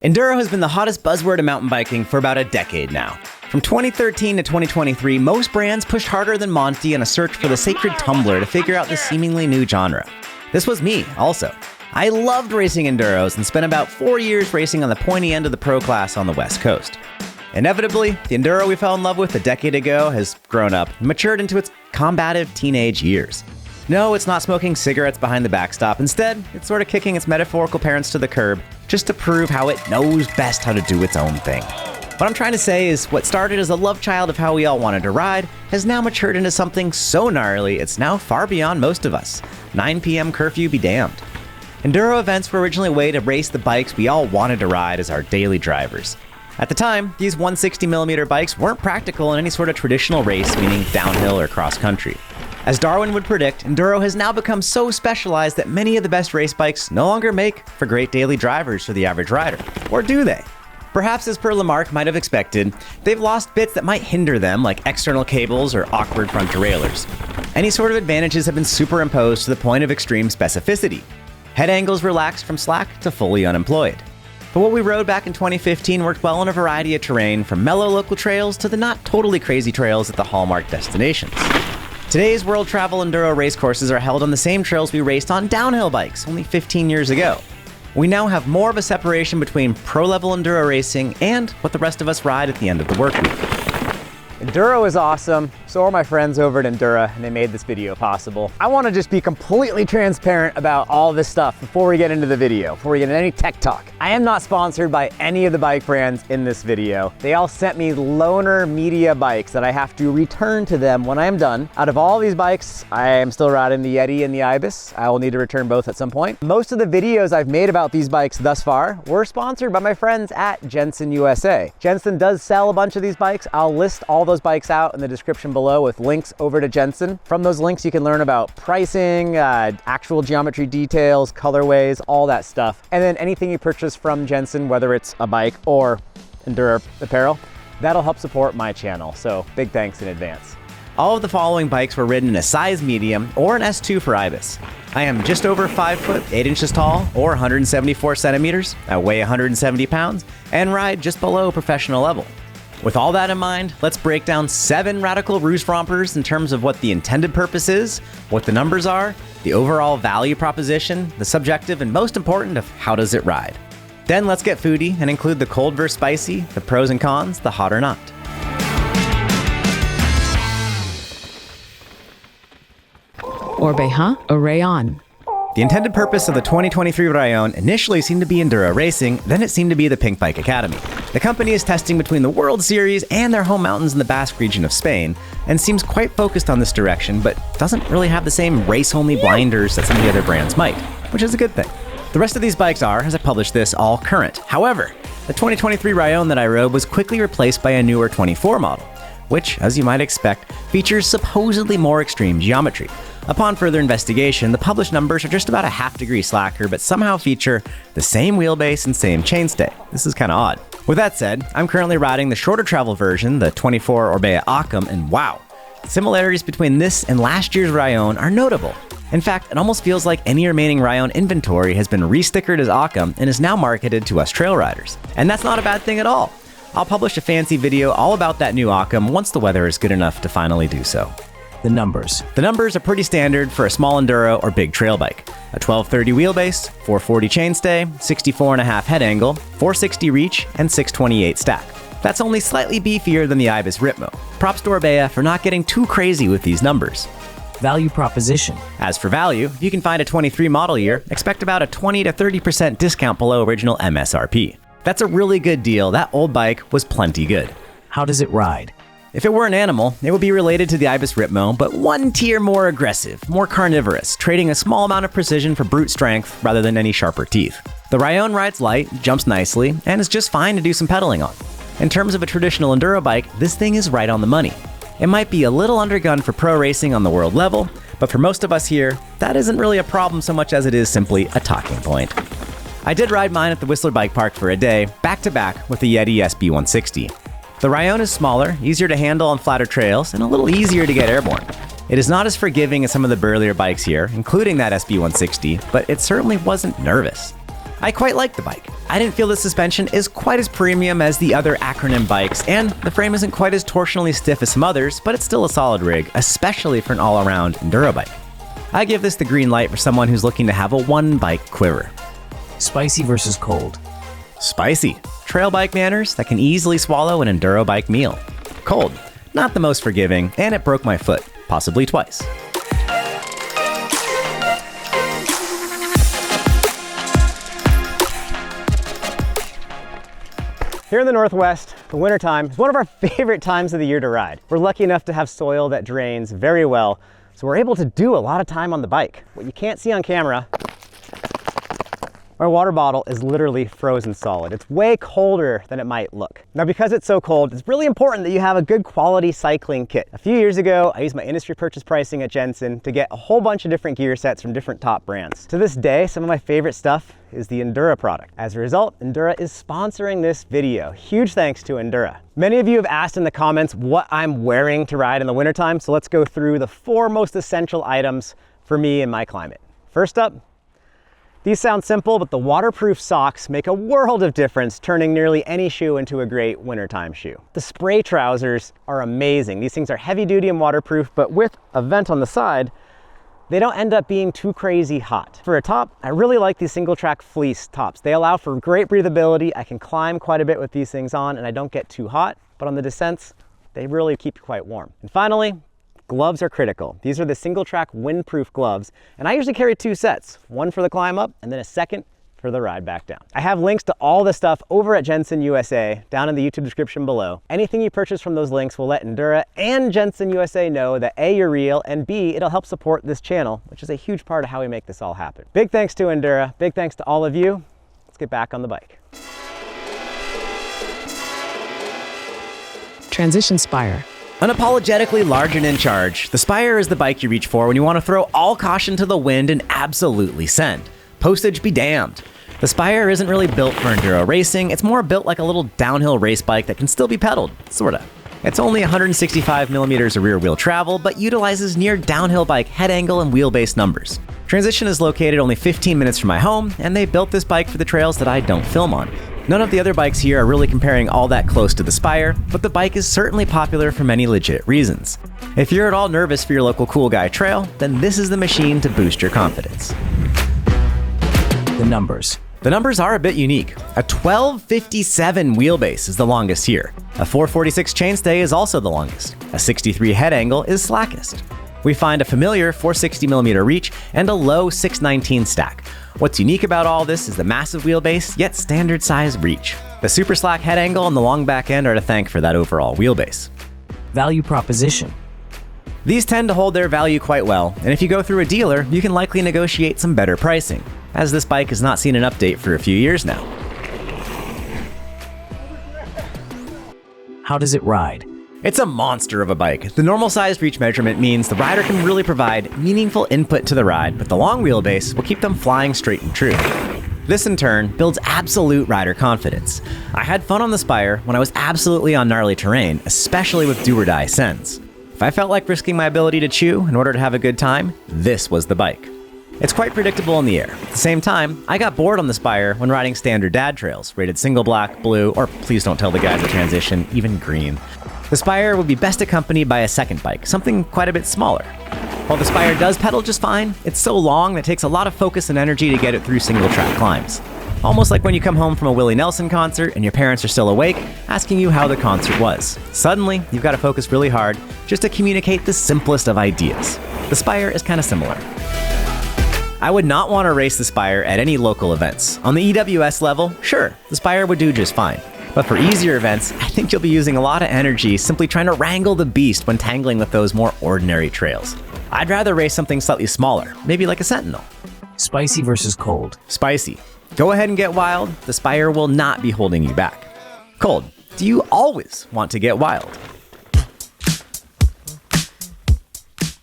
Enduro has been the hottest buzzword in mountain biking for about a decade now. From 2013 to 2023, most brands pushed harder than Monty in a search for the sacred tumbler to figure out this seemingly new genre. This was me, also. I loved racing Enduros and spent about 4 years racing on the pointy end of the pro class on the West Coast. Inevitably, the Enduro we fell in love with a decade ago has grown up and matured into its combative teenage years. No, it's not smoking cigarettes behind the backstop. Instead, it's sort of kicking its metaphorical parents to the curb just to prove how it knows best how to do its own thing. What I'm trying to say is what started as a love child of how we all wanted to ride has now matured into something so gnarly it's now far beyond most of us. 9 p.m. curfew be damned. Enduro events were originally a way to race the bikes we all wanted to ride as our daily drivers. At the time, these 160mm bikes weren't practical in any sort of traditional race, meaning downhill or cross-country. As Darwin would predict, Enduro has now become so specialized that many of the best race bikes no longer make for great daily drivers for the average rider. Or do they? Perhaps as per Lamarck might have expected, they've lost bits that might hinder them, like external cables or awkward front derailleurs. Any sort of advantages have been superimposed to the point of extreme specificity. Head angles relaxed from slack to fully unemployed. But what we rode back in 2015 worked well on a variety of terrain, from mellow local trails to the not totally crazy trails at the hallmark destinations. Today's world travel Enduro race courses are held on the same trails we raced on downhill bikes only 15 years ago. We now have more of a separation between pro-level Enduro racing and what the rest of us ride at the end of the work week. Enduro is awesome, so are my friends over at Endura, and they made this video possible. I want to just be completely transparent about all this stuff before we get into the video, before we get into any tech talk. I am not sponsored by any of the bike brands in this video. They all sent me loaner media bikes that I have to return to them when I am done. Out of all these bikes, I am still riding the Yeti and the Ibis. I will need to return both at some point. Most of the videos I've made about these bikes thus far were sponsored by my friends at Jensen USA. Jensen does sell a bunch of these bikes. I'll list all those bikes out in the description below with links over to Jensen. From those links, you can learn about pricing, actual geometry details, colorways, all that stuff. And then anything you purchase from Jensen, whether it's a bike or Enduro apparel, that'll help support my channel. So big thanks in advance. All of the following bikes were ridden in a size medium or an S2 for Ibis. I am just over 5 foot 8 inches tall or 174 centimeters. I weigh 170 pounds and ride just below professional level. With all that in mind, let's break down 7 radical roost rompers in terms of what the intended purpose is, what the numbers are, the overall value proposition, the subjective, and most important of how does it ride. Then let's get foodie and include the cold versus spicy, the pros and cons, the hot or not. Orbea Rallon. The intended purpose of the 2023 Rallon initially seemed to be Enduro racing, then it seemed to be the Pink Bike Academy. The company is testing between the World Series and their home mountains in the Basque region of Spain, and seems quite focused on this direction, but doesn't really have the same race-only blinders that some of the other brands might, which is a good thing. The rest of these bikes are, as I published this, all current. However, the 2023 Rallon that I rode was quickly replaced by a newer 24 model, which, as you might expect, features supposedly more extreme geometry. Upon further investigation, the published numbers are just about a ½ degree slacker, but somehow feature the same wheelbase and same chainstay. This is kind of odd. With that said, I'm currently riding the shorter travel version, the 24 Orbea Rallon, and wow, the similarities between this and last year's Rallon are notable. In fact, it almost feels like any remaining Rallon inventory has been restickered as Rallon and is now marketed to us trail riders. And that's not a bad thing at all. I'll publish a fancy video all about that new Rallon once the weather is good enough to finally do so. The numbers. The numbers are pretty standard for a small Enduro or big trail bike. A 1230 wheelbase, 440 chainstay, 64.5 head angle, 460 reach, and 628 stack. That's only slightly beefier than the Ibis Ritmo. Props to Orbea for not getting too crazy with these numbers. Value proposition. As for value, if you can find a 23 model year, expect about a 20 to 30% discount below original MSRP. That's a really good deal. That old bike was plenty good. How does it ride? If it were an animal, it would be related to the Ibis Ritmo, but one tier more aggressive, more carnivorous, trading a small amount of precision for brute strength rather than any sharper teeth. The Rallon rides light, jumps nicely, and is just fine to do some pedaling on. In terms of a traditional Enduro bike, this thing is right on the money. It might be a little undergunned for pro racing on the world level, but for most of us here, that isn't really a problem so much as it is simply a talking point. I did ride mine at the Whistler Bike Park for a day, back to back with the Yeti SB160. The Rallon is smaller, easier to handle on flatter trails, and a little easier to get airborne. It is not as forgiving as some of the burlier bikes here, including that SB160, but it certainly wasn't nervous. I quite like the bike. I didn't feel the suspension is quite as premium as the other acronym bikes, and the frame isn't quite as torsionally stiff as some others, but it's still a solid rig, especially for an all-around Enduro bike. I give this the green light for someone who's looking to have a one-bike quiver. Spicy versus cold. Spicy. Trail bike manners that can easily swallow an Enduro bike meal. Cold. Not the most forgiving, and it broke my foot, possibly twice. Here in the Northwest, the wintertime is one of our favorite times of the year to ride. We're lucky enough to have soil that drains very well, so we're able to do a lot of time on the bike. What you can't see on camera, my water bottle is literally frozen solid. It's way colder than it might look. Now, because it's so cold, it's really important that you have a good quality cycling kit. A few years ago, I used my industry purchase pricing at Jensen to get a whole bunch of different gear sets from different top brands. To this day, some of my favorite stuff is the Endura product. As a result, Endura is sponsoring this video. Huge thanks to Endura. Many of you have asked in the comments what I'm wearing to ride in the wintertime, so let's go through the 4 most essential items for me in my climate. First up, these sound simple, but the waterproof socks make a world of difference, turning nearly any shoe into a great wintertime shoe. The spray trousers are amazing. These things are heavy duty and waterproof, but with a vent on the side, they don't end up being too crazy hot. For a top, I really like these single track fleece tops. They allow for great breathability. I can climb quite a bit with these things on and I don't get too hot, but on the descents, they really keep you quite warm. And finally, gloves are critical. These are the single track windproof gloves, and I usually carry 2 sets, one for the climb up and then a second for the ride back down. I have links to all the stuff over at Jensen USA down in the YouTube description below. Anything you purchase from those links will let Endura and Jensen USA know that A, you're real, and B, it'll help support this channel, which is a huge part of how we make this all happen. Big thanks to Endura, big thanks to all of you. Let's get back on the bike. Transition Spire. Unapologetically large and in charge, the Spire is the bike you reach for when you want to throw all caution to the wind and absolutely send. Postage be damned. The Spire isn't really built for enduro racing, it's more built like a little downhill race bike that can still be pedaled, sorta. It's only 165mm of rear wheel travel, but utilizes near downhill bike head angle and wheelbase numbers. Transition is located only 15 minutes from my home, and they built this bike for the trails that I don't film on. None of the other bikes here are really comparing all that close to the Spire, but the bike is certainly popular for many legit reasons. If you're at all nervous for your local cool guy trail, then this is the machine to boost your confidence. The numbers. The numbers are a bit unique. A 1257 wheelbase is the longest here. A 446 chainstay is also the longest. A 63 head angle is slackest. We find a familiar 460mm reach and a low 619 stack. What's unique about all this is the massive wheelbase, yet standard size reach. The super slack head angle and the long back end are to thank for that overall wheelbase. Value proposition. These tend to hold their value quite well, and if you go through a dealer, you can likely negotiate some better pricing, as this bike has not seen an update for a few years now. How does it ride? It's a monster of a bike. The normal sized reach measurement means the rider can really provide meaningful input to the ride, but the long wheelbase will keep them flying straight and true. This in turn builds absolute rider confidence. I had fun on the Spire when I was absolutely on gnarly terrain, especially with do or die sends. If I felt like risking my ability to chew in order to have a good time, this was the bike. It's quite predictable in the air. At the same time, I got bored on the Spire when riding standard dad trails, rated single black, blue, or please don't tell the guys at Transition, even green. The Spire would be best accompanied by a second bike, something quite a bit smaller. While the Spire does pedal just fine, it's so long that it takes a lot of focus and energy to get it through single track climbs. Almost like when you come home from a Willie Nelson concert and your parents are still awake, asking you how the concert was. Suddenly, you've got to focus really hard just to communicate the simplest of ideas. The Spire is kind of similar. I would not want to race the Spire at any local events. On the EWS level, sure, the Spire would do just fine. But for easier events, I think you'll be using a lot of energy simply trying to wrangle the beast when tangling with those more ordinary trails. I'd rather race something slightly smaller, maybe like a Sentinel. Spicy versus cold. Spicy. Go ahead and get wild, the Spire will not be holding you back. Cold. Do you always want to get wild?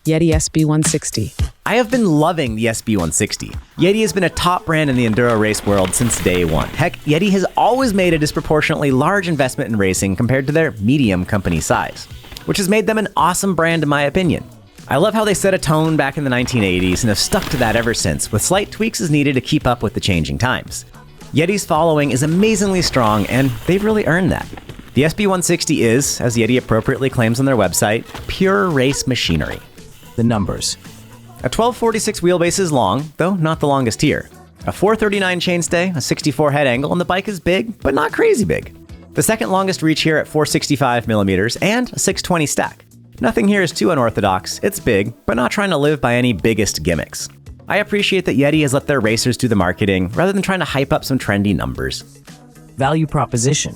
Yeti SB160. I have been loving the SB160. Yeti has been a top brand in the enduro race world since day one. Heck, Yeti has always made a disproportionately large investment in racing compared to their medium company size, which has made them an awesome brand in my opinion. I love how they set a tone back in the 1980s and have stuck to that ever since, with slight tweaks as needed to keep up with the changing times. Yeti's following is amazingly strong, and they've really earned that. The SB160 is, as Yeti appropriately claims on their website, pure race machinery. The numbers. A 1246 wheelbase is long, though not the longest here. A 439 chainstay, a 64 head angle, and the bike is big, but not crazy big. The second longest reach here at 465 millimeters and a 620 stack. Nothing here is too unorthodox. It's big, but not trying to live by any biggest gimmicks. I appreciate that Yeti has let their racers do the marketing rather than trying to hype up some trendy numbers. Value proposition.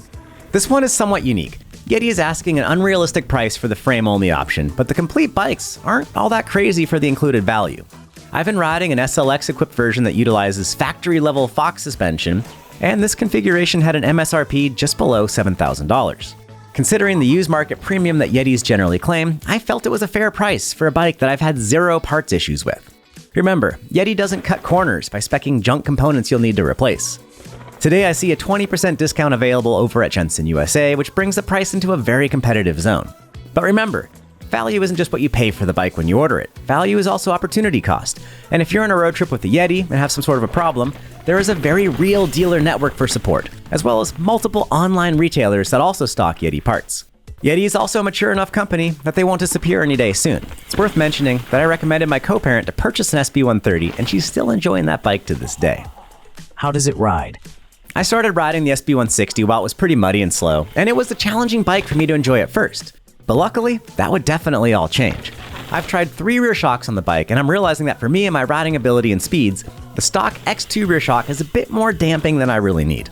This one is somewhat unique. Yeti is asking an unrealistic price for the frame-only option, but the complete bikes aren't all that crazy for the included value. I've been riding an SLX-equipped version that utilizes factory-level Fox suspension, and this configuration had an MSRP just below $7,000. Considering the used market premium that Yetis generally claim, I felt it was a fair price for a bike that I've had zero parts issues with. Remember, Yeti doesn't cut corners by speccing junk components you'll need to replace. Today I see a 20% discount available over at Jensen USA, which brings the price into a very competitive zone. But remember, value isn't just what you pay for the bike when you order it. Value is also opportunity cost. And if you're on a road trip with the Yeti and have some sort of a problem, there is a very real dealer network for support, as well as multiple online retailers that also stock Yeti parts. Yeti is also a mature enough company that they won't disappear any day soon. It's worth mentioning that I recommended my co-parent to purchase an SB130, and she's still enjoying that bike to this day. How does it ride? I started riding the SB160 while it was pretty muddy and slow, and it was a challenging bike for me to enjoy at first. But luckily, that would definitely all change. I've tried 3 rear shocks on the bike, and I'm realizing that for me and my riding ability and speeds, the stock X2 rear shock is a bit more damping than I really need.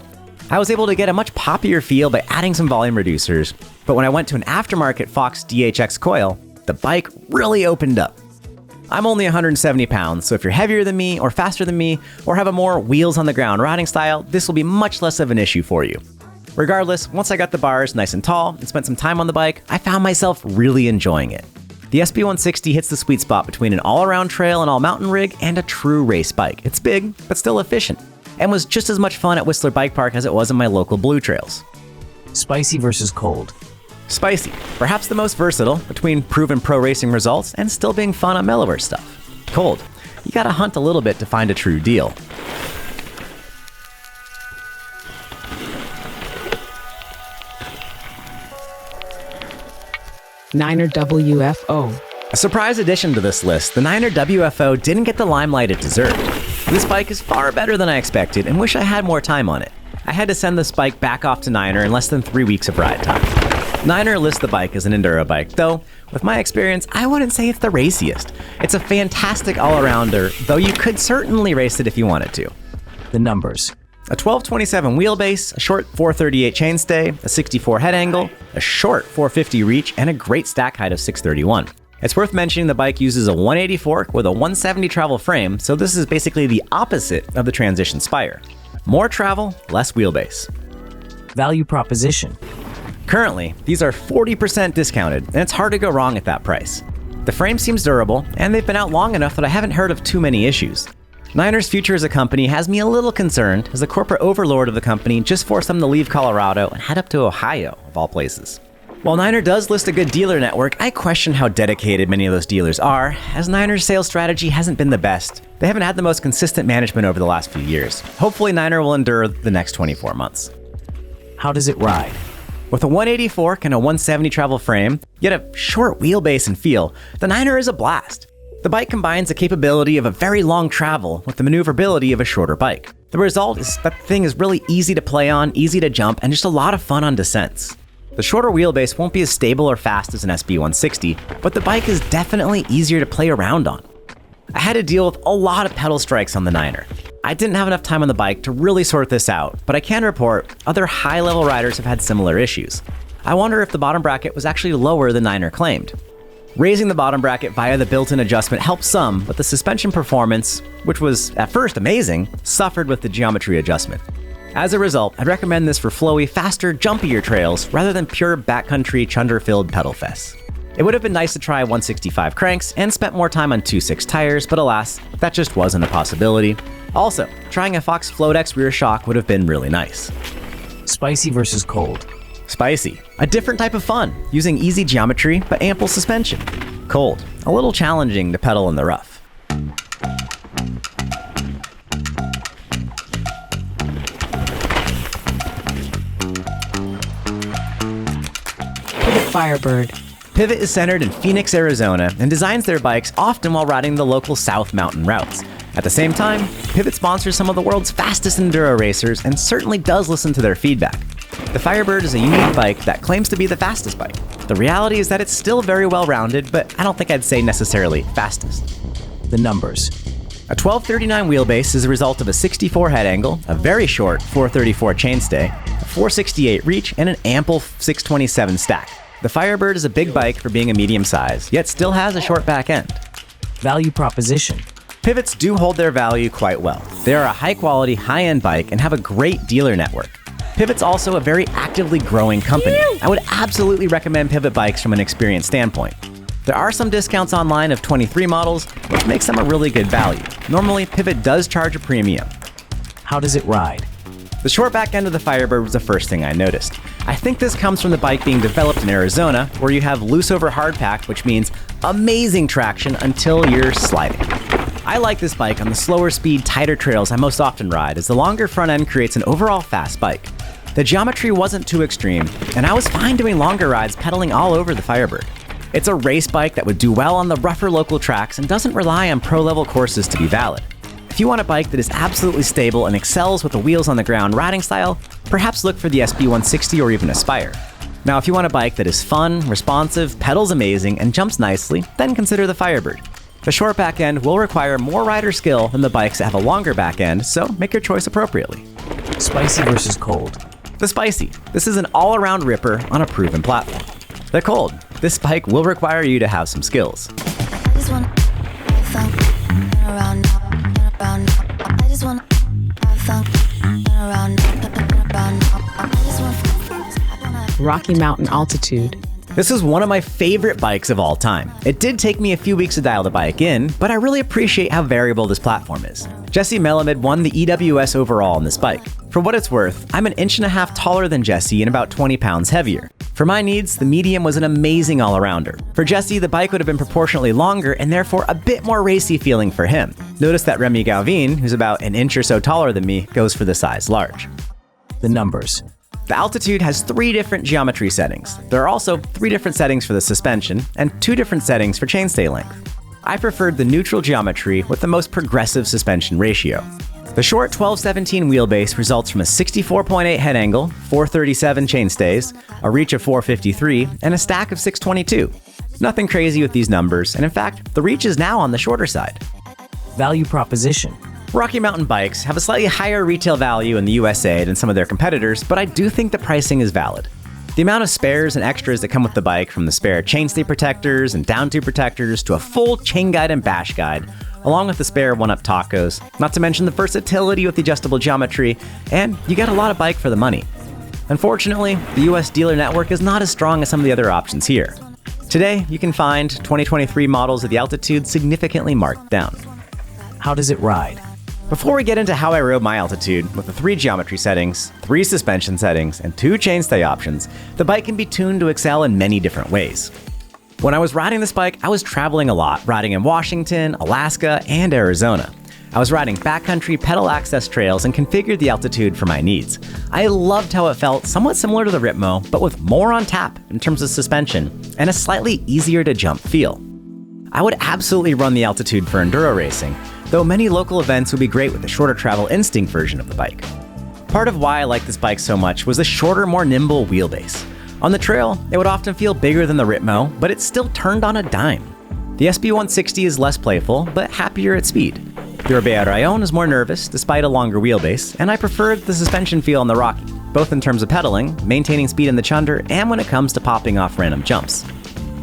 I was able to get a much poppier feel by adding some volume reducers, but when I went to an aftermarket Fox DHX coil, the bike really opened up. I'm only 170 pounds, so if you're heavier than me, or faster than me, or have a more wheels-on-the-ground riding style, this will be much less of an issue for you. Regardless, once I got the bars nice and tall and spent some time on the bike, I found myself really enjoying it. The SB160 hits the sweet spot between an all-around trail and all-mountain rig and a true race bike. It's big, but still efficient, and was just as much fun at Whistler Bike Park as it was in my local blue trails. Spicy versus cold. Spicy, perhaps the most versatile between proven pro racing results and still being fun on mellower stuff. Cold, you gotta hunt a little bit to find a true deal. Niner WFO. A surprise addition to this list, the Niner WFO didn't get the limelight it deserved. This bike is far better than I expected and wish I had more time on it. I had to send this bike back off to Niner in less than 3 weeks of ride time. Niner lists the bike as an Enduro bike, though, with my experience, I wouldn't say it's the raciest. It's a fantastic all-arounder, though you could certainly race it if you wanted to. The numbers. A 1227 wheelbase, a short 438 chainstay, a 64 head angle, a short 450 reach, and a great stack height of 631. It's worth mentioning the bike uses a 180 fork with a 170 travel frame, so this is basically the opposite of the Transition Spire. More travel, less wheelbase. Value proposition. Currently, these are 40% discounted, and it's hard to go wrong at that price. The frame seems durable, and they've been out long enough that I haven't heard of too many issues. Niner's future as a company has me a little concerned, as the corporate overlord of the company just forced them to leave Colorado and head up to Ohio, of all places. While Niner does list a good dealer network, I question how dedicated many of those dealers are, as Niner's sales strategy hasn't been the best. They haven't had the most consistent management over the last few years. Hopefully Niner will endure the next 24 months. How does it ride? With a 180 fork and a 170 travel frame, yet a short wheelbase and feel, the Niner is a blast. The bike combines the capability of a very long travel with the maneuverability of a shorter bike. The result is that the thing is really easy to play on, easy to jump, and just a lot of fun on descents. The shorter wheelbase won't be as stable or fast as an SB160, but the bike is definitely easier to play around on. I had to deal with a lot of pedal strikes on the Niner. I didn't have enough time on the bike to really sort this out, but I can report other high-level riders have had similar issues. I wonder if the bottom bracket was actually lower than Niner claimed. Raising the bottom bracket via the built-in adjustment helped some, but the suspension performance, which was at first amazing, suffered with the geometry adjustment. As a result, I'd recommend this for flowy, faster, jumpier trails rather than pure backcountry, chunder-filled pedal fests. It would have been nice to try 165 cranks and spent more time on 2.6 tires, but alas, that just wasn't a possibility. Also, trying a Fox Floatex rear shock would have been really nice. Spicy versus cold. Spicy, a different type of fun, using easy geometry but ample suspension. Cold, a little challenging to pedal in the rough. Firebird. Pivot is centered in Phoenix, Arizona, and designs their bikes often while riding the local South Mountain routes. At the same time, Pivot sponsors some of the world's fastest enduro racers and certainly does listen to their feedback. The Firebird is a unique bike that claims to be the fastest bike. The reality is that it's still very well-rounded, but I don't think I'd say necessarily fastest. The numbers. A 1239 wheelbase is a result of a 64 head angle, a very short 434 chainstay, a 468 reach, and an ample 627 stack. The Firebird is a big bike for being a medium size, yet still has a short back end. Value proposition. Pivots do hold their value quite well. They are a high-quality, high-end bike and have a great dealer network. Pivot's also a very actively growing company. I would absolutely recommend Pivot bikes from an experience standpoint. There are some discounts online of 23 models, which makes them a really good value. Normally, Pivot does charge a premium. How does it ride? The short back end of the Firebird was the first thing I noticed. I think this comes from the bike being developed in Arizona, where you have loose over hard pack, which means amazing traction until you're sliding. I like this bike on the slower speed, tighter trails I most often ride, as the longer front end creates an overall fast bike. The geometry wasn't too extreme, and I was fine doing longer rides pedaling all over the Firebird. It's a race bike that would do well on the rougher local tracks and doesn't rely on pro-level courses to be valid. If you want a bike that is absolutely stable and excels with the wheels on the ground riding style, perhaps look for the SB160 or even a Spire. Now, if you want a bike that is fun, responsive, pedals amazing, and jumps nicely, then consider the Firebird. The short back end will require more rider skill than the bikes that have a longer back end, so make your choice appropriately. Spicy versus cold. The Spicy. This is an all-around ripper on a proven platform. The Cold. This bike will require you to have some skills. Rocky Mountain Altitude. This is one of my favorite bikes of all time. It did take me a few weeks to dial the bike in, but I really appreciate how variable this platform is. Jesse Melamed won the EWS overall on this bike. For what it's worth, I'm an inch and a half taller than Jesse and about 20 pounds heavier. For my needs, the medium was an amazing all-arounder. For Jesse, the bike would have been proportionately longer and therefore a bit more racy feeling for him. Notice that Remy Galvin, who's about an inch or so taller than me, goes for the size large. The numbers. The Altitude has 3 different geometry settings. There are also 3 different settings for the suspension and 2 different settings for chainstay length. I preferred the neutral geometry with the most progressive suspension ratio. The short 1217 wheelbase results from a 64.8 head angle, 437 chainstays, a reach of 453, and a stack of 622. Nothing crazy with these numbers, and in fact, the reach is now on the shorter side. Value proposition. Rocky Mountain bikes have a slightly higher retail value in the USA than some of their competitors, but I do think the pricing is valid. The amount of spares and extras that come with the bike, from the spare chainstay protectors and down tube protectors to a full chain guide and bash guide, along with the spare one-up tacos, not to mention the versatility with the adjustable geometry, and you get a lot of bike for the money. Unfortunately, the US dealer network is not as strong as some of the other options here. Today, you can find 2023 models of the Altitude significantly marked down. How does it ride? Before we get into how I rode my Altitude, with the 3 geometry settings, 3 suspension settings, and 2 chainstay options, the bike can be tuned to excel in many different ways. When I was riding this bike, I was traveling a lot, riding in Washington, Alaska, and Arizona. I was riding backcountry pedal access trails and configured the Altitude for my needs. I loved how it felt somewhat similar to the Ripmo, but with more on tap in terms of suspension, and a slightly easier to jump feel. I would absolutely run the Altitude for enduro racing, though many local events would be great with the shorter travel Instinct version of the bike. Part of why I liked this bike so much was the shorter, more nimble wheelbase. On the trail, it would often feel bigger than the Ripmo, but it still turned on a dime. The SB160 is less playful, but happier at speed. The Orbea Rallon is more nervous, despite a longer wheelbase, and I preferred the suspension feel on the Rocky, both in terms of pedaling, maintaining speed in the chunder, and when it comes to popping off random jumps.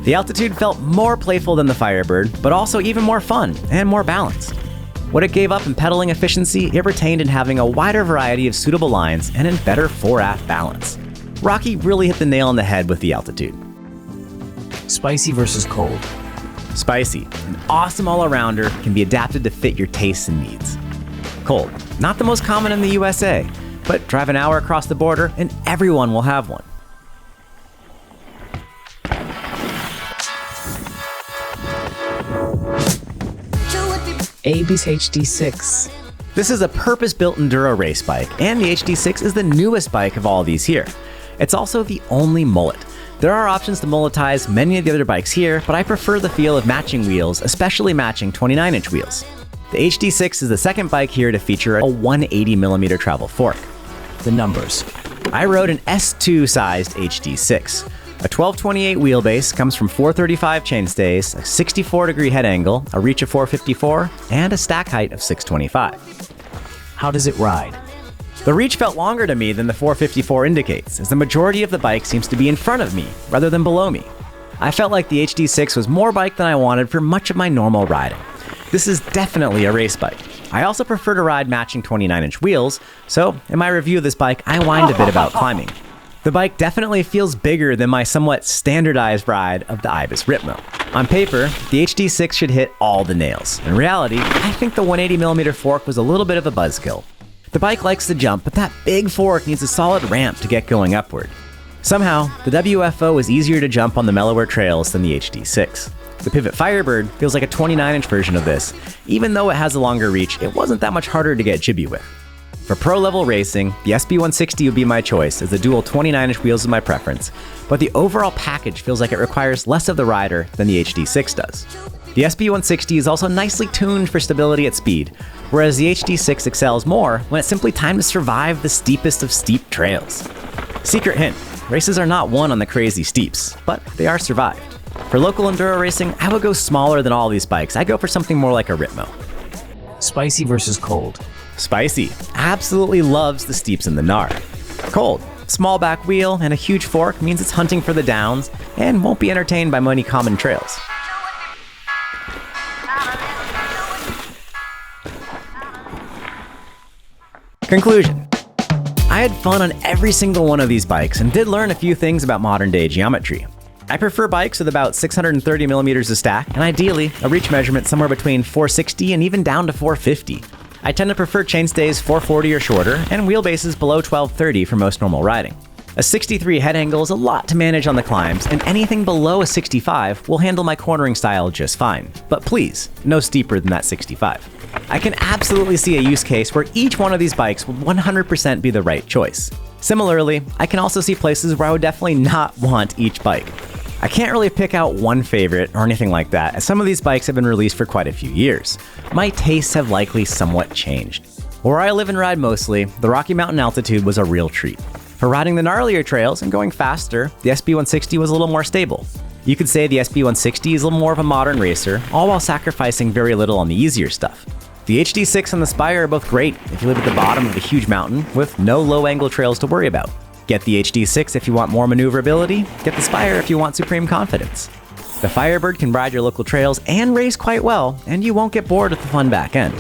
The Altitude felt more playful than the Firebird, but also even more fun and more balanced. What it gave up in pedaling efficiency, it retained in having a wider variety of suitable lines and in better fore-aft balance. Rocky really hit the nail on the head with the Altitude. Spicy versus cold. Spicy, an awesome all-arounder, can be adapted to fit your tastes and needs. Cold, not the most common in the USA, but drive an hour across the border and everyone will have one. Ibis HD6. This is a purpose-built Enduro race bike, and the HD6 is the newest bike of all these here. It's also the only mullet. There are options to monetize many of the other bikes here, but I prefer the feel of matching wheels, especially matching 29-inch wheels. The HD6 is the second bike here to feature a 180mm travel fork. The numbers. I rode an S2 sized HD6. A 1228 wheelbase comes from 435 chainstays, a 64-degree head angle, a reach of 454, and a stack height of 625. How does it ride? The reach felt longer to me than the 454 indicates, as the majority of the bike seems to be in front of me rather than below me. I felt like the HD6 was more bike than I wanted for much of my normal riding. This is definitely a race bike. I also prefer to ride matching 29-inch wheels, so in my review of this bike, I whined a bit about climbing. The bike definitely feels bigger than my somewhat standardized ride of the Ibis Ritmo. On paper, the HD6 should hit all the nails. In reality, I think the 180mm fork was a little bit of a buzzkill. The bike likes to jump, but that big fork needs a solid ramp to get going upward. Somehow, the WFO is easier to jump on the mellower trails than the HD6. The Pivot Firebird feels like a 29-inch version of this. Even though it has a longer reach, it wasn't that much harder to get jibby with. For pro-level racing, the SB160 would be my choice, as the dual 29-inch wheels is my preference, but the overall package feels like it requires less of the rider than the HD6 does. The SB160 is also nicely tuned for stability at speed, whereas the HD6 excels more when it's simply time to survive the steepest of steep trails. Secret hint, races are not won on the crazy steeps, but they are survived. For local enduro racing, I would go smaller than all these bikes. I'd go for something more like a Ritmo. Spicy versus cold. Spicy absolutely loves the steeps and the gnar. Cold, small back wheel and a huge fork means it's hunting for the downs and won't be entertained by many common trails. Conclusion. I had fun on every single one of these bikes and did learn a few things about modern day geometry. I prefer bikes with about 630mm of stack and ideally a reach measurement somewhere between 460 and even down to 450. I tend to prefer chainstays 440 or shorter and wheelbases below 1230 for most normal riding. A 63 head angle is a lot to manage on the climbs, and anything below a 65 will handle my cornering style just fine. But please, no steeper than that 65. I can absolutely see a use case where each one of these bikes would 100% be the right choice. Similarly, I can also see places where I would definitely not want each bike. I can't really pick out one favorite or anything like that, as some of these bikes have been released for quite a few years. My tastes have likely somewhat changed. Where I live and ride mostly, the Rocky Mountain altitude was a real treat. For riding the gnarlier trails and going faster, the SB160 was a little more stable. You could say the SB160 is a little more of a modern racer, all while sacrificing very little on the easier stuff. The HD6 and the Spire are both great if you live at the bottom of a huge mountain with no low-angle trails to worry about. Get the HD6 if you want more maneuverability, get the Spire if you want supreme confidence. The Firebird can ride your local trails and race quite well, and you won't get bored with the fun back end.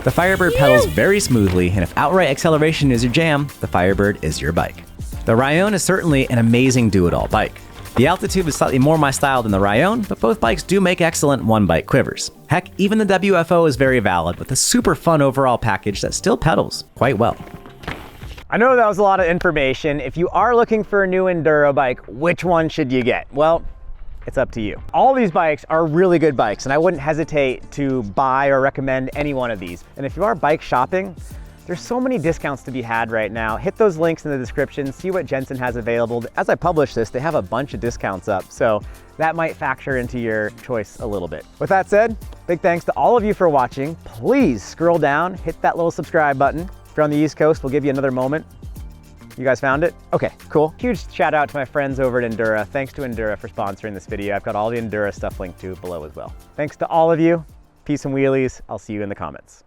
The Firebird pedals very smoothly, and if outright acceleration is your jam, the Firebird is your bike. The Rallon is certainly an amazing do-it-all bike. The altitude is slightly more my style than the Rallon, but both bikes do make excellent one-bike quivers. Heck, even the WFO is very valid with a super fun overall package that still pedals quite well. I know that was a lot of information. If you are looking for a new Enduro bike, which one should you get? Well, it's up to you. All these bikes are really good bikes, and I wouldn't hesitate to buy or recommend any one of these. And if you are bike shopping, there's so many discounts to be had right now. Hit those links in the description, see what Jensen has available. As I publish this, they have a bunch of discounts up, so that might factor into your choice a little bit. With that said, big thanks to all of you for watching. Please scroll down, hit that little subscribe button. If you're on the East Coast, we'll give you another moment. You guys found it? Okay, cool. Huge shout out to my friends over at Endura. Thanks to Endura for sponsoring this video. I've got all the Endura stuff linked to below as well. Thanks to all of you. Peace and wheelies. I'll see you in the comments.